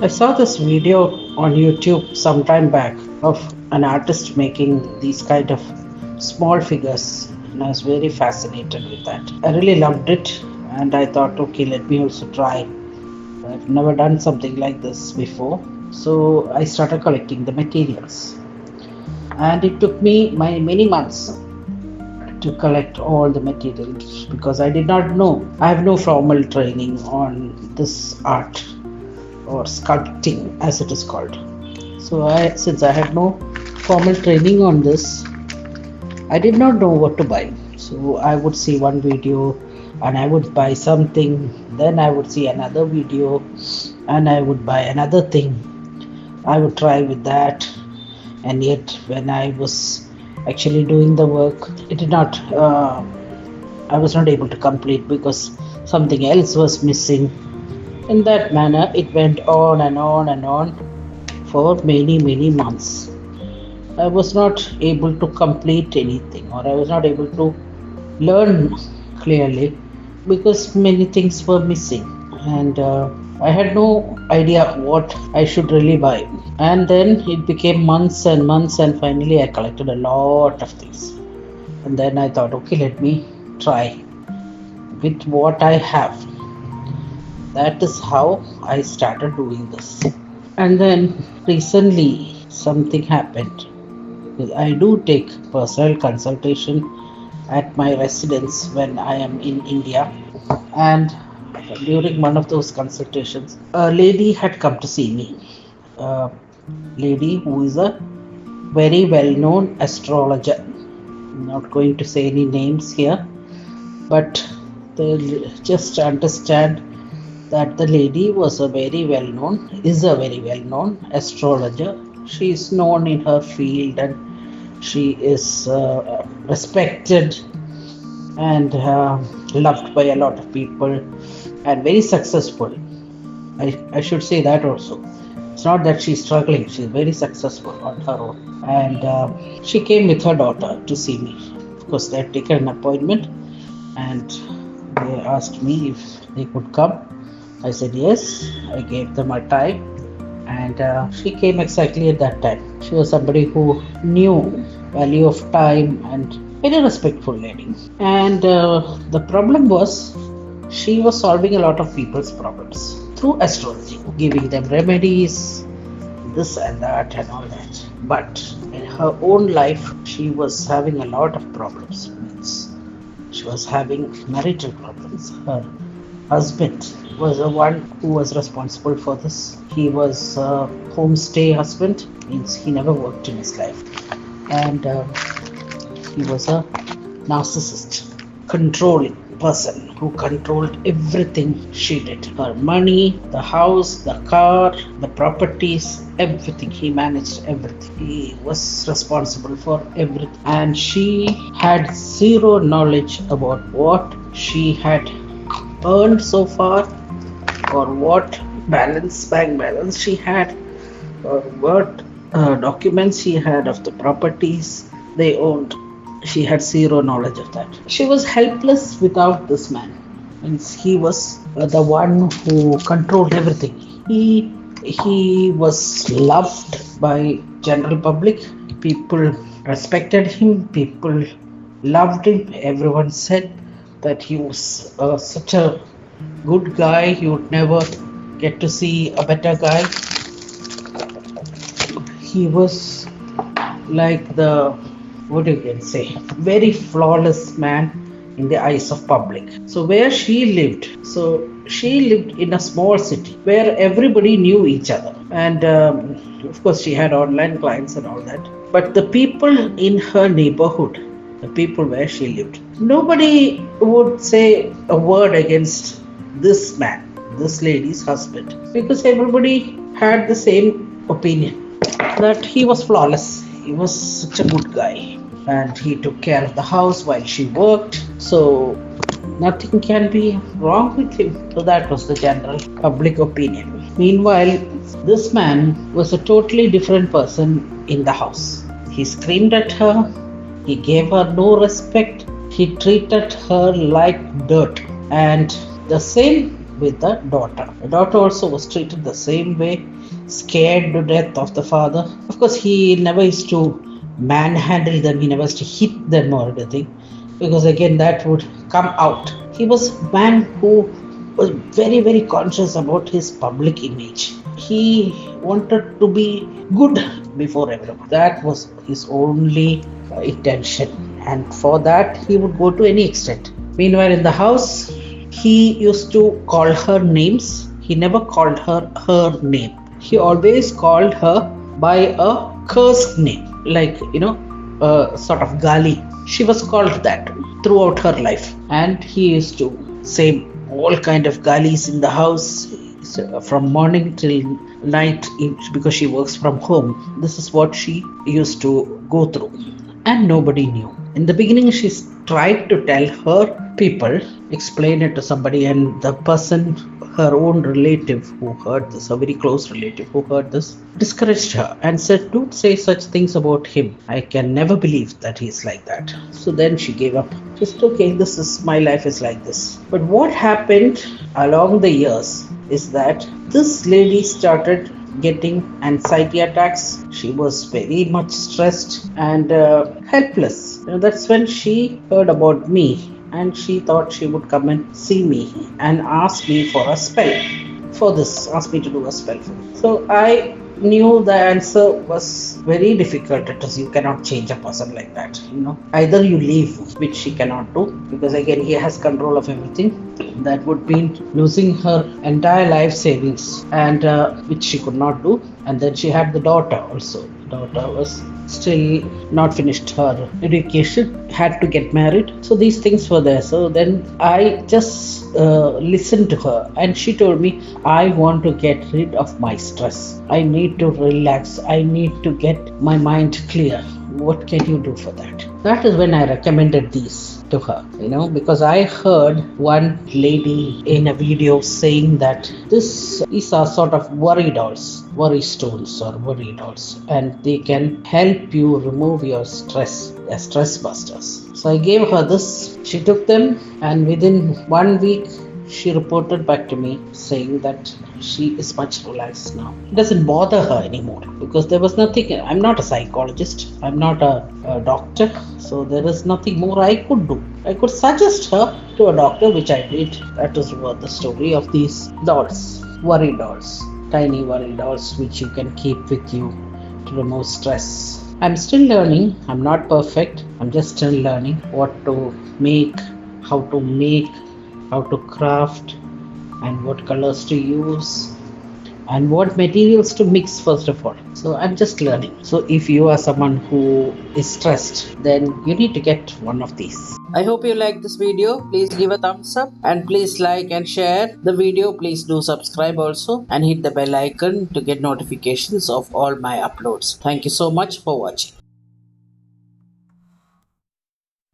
I saw this video on YouTube some time back of an artist making these kind of small figures, and I was very fascinated with that. I really loved it, and I thought, okay, let me also try. I've never done something like this before, so I started collecting the materials, and it took me many months to collect all the materials because I did not know. I have no formal training on this art or sculpting as it is called. So since I had no formal training on this, I did not know what to buy. So I would see one video and I would buy something, then I would see another video and I would buy another thing. I would try with that, and yet when I was actually doing the work, it did not I was not able to complete because something else was missing. In that manner, it went on and on and on for many months. I was not able to complete anything, or I was not able to learn clearly because many things were missing, and I had no idea what I should really buy. And then it became months and months, and finally, I collected a lot of things. And then I thought, okay, let me try with what I have. That is how I started doing this. And then recently something happened. I do take personal consultation at my residence when I am in India. And during one of those consultations, a lady had come to see me. A lady who is a very well-known astrologer. I'm not going to say any names here, but just understand that the lady is a very well-known astrologer. She is known in her field, and she is respected and loved by a lot of people and very successful. I should say that also. It's not that she's struggling, she's very successful on her own. And she came with her daughter to see me. Of course, they had taken an appointment and they asked me if they could come. I said yes. I gave them a time, and she came exactly at that time. She was somebody who knew value of time and very respectful lady. And the problem was she was solving a lot of people's problems through astrology, giving them remedies, this and that and all that. But in her own life, she was having a lot of problems. She was having marital problems. Her husband was the one who was responsible for this. He was a homestay husband, means he never worked in his life. And he was a narcissist, controlling person who controlled everything she did. Her money, the house, the car, the properties, everything. He managed everything. He was responsible for everything. And she had zero knowledge about what she had earned so far, or what bank balance she had, or what documents she had of the properties they owned. She had zero knowledge of that. She was helpless without this man. Means he was the one who controlled everything. He was loved by general public. People respected him. People loved him. Everyone said that he was such a good guy. You would never get to see a better guy. He was like the, what you can say, very flawless man in the eyes of public. So where she lived in a small city where everybody knew each other, and of course she had online clients and all that. But the people in her neighborhood, the people where she lived, nobody would say a word against this man, this lady's husband, because everybody had the same opinion that he was flawless. He was such a good guy. and he took care of the house while she worked. So nothing can be wrong with him. So that was the general public opinion. Meanwhile, this man was a totally different person in the house. He screamed at her, he gave her no respect, he treated her like dirt. And the same with the daughter. The daughter also was treated the same way, scared to death of the father. Of course, he never used to manhandle them, he never used to hit them or anything, because again, that would come out. He was a man who was very, very conscious about his public image. He wanted to be good before everyone. That was his only intention, and for that, he would go to any extent. Meanwhile, in the house, he used to call her names. He never called her name. He always called her by a cursed name, like a sort of gali. She was called that throughout her life, and he used to say all kind of galis in the house, from morning till night, because she works from home. This is what she used to go through, and nobody knew. In the beginning, she tried to tell her people, explain it to somebody, and the person, her own relative who heard this, a very close relative who heard this, discouraged her and said, "Don't say such things about him. I can never believe that he's like that." So then she gave up. She said, "Okay, this is my life is like this." But what happened along the years is that this lady started getting anxiety attacks. She was very much stressed and helpless. That's when she heard about me, and she thought she would come and see me and ask me for a spell for this, ask me to do a spell for me. So I knew the answer was very difficult. It is, you cannot change a person like that. Either you leave, which she cannot do, because again he has control of everything. That would mean losing her entire life savings, and which she could not do. And then she had the daughter also. The daughter was still not finished her education, had to get married. So these things were there. So then I just listened to her, and she told me, "I want to get rid of my stress. I need to relax. I need to get my mind clear. What can you do for that?" That is when I recommended these to her, because I heard one lady in a video saying that these are sort of worry dolls, worry stones or worry dolls, and they can help you remove your stress. They're stress busters. So I gave her this. She took them, and within 1 week, she reported back to me saying that she is much relaxed now. It doesn't bother her anymore, because there was nothing. I'm not a psychologist, I'm not a doctor, so there is nothing more I could do. I could suggest her to a doctor, which I did. That is what the story of these dolls, worry dolls, tiny worry dolls, which you can keep with you to remove stress. I'm still learning. I'm not perfect. I'm just still learning what to make, how to make, how to craft, and what colors to use, and what materials to mix first of all. So I'm just learning. So if you are someone who is stressed, then you need to get one of these. I hope you like this video. Please give a thumbs up, and please like and share the video. Please do subscribe also, and hit the bell icon to get notifications of all my uploads. Thank you so much for watching.